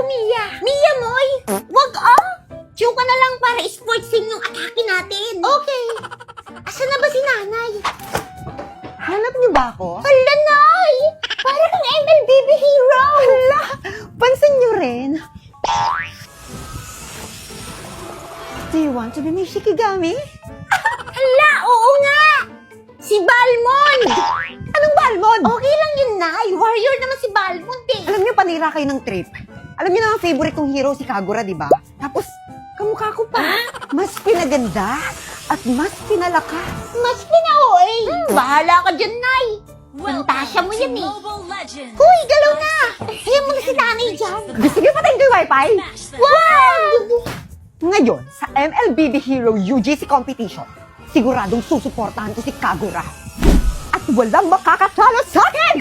Mia. Mia, Moy! Wag ah! Chew ka na lang para sports team yung atake natin. Okay. Asa na ba si nanay? Hanap niyo ba ako? Hala, Nay! Para kang MLBB hero! Hala! Pansin niyo rin? Do you want to be my Shikigami? Hala, oo nga! Si Balmond! Anong Balmond? Okay lang yun, Nay. Warrior naman si Balmond eh. Alam niyo, panira kayo ng trip. Alam niyo na ang favorite kong hero, si Kagura, di ba? Tapos, kamukha ko pa. Mas pinaganda at mas pinalakas. Mas pinaoy. Bahala ka dyan, Nay. Pantasya mo yan eh. Huy, galaw na! Hayaan mo na si nanay dyan. Gusto niyo patayin ko yung wifi? Wow! Ngayon, sa MLBB Hero UGC competition, siguradong susuportahan ko si Kagura. At walang makakatalo sa akin!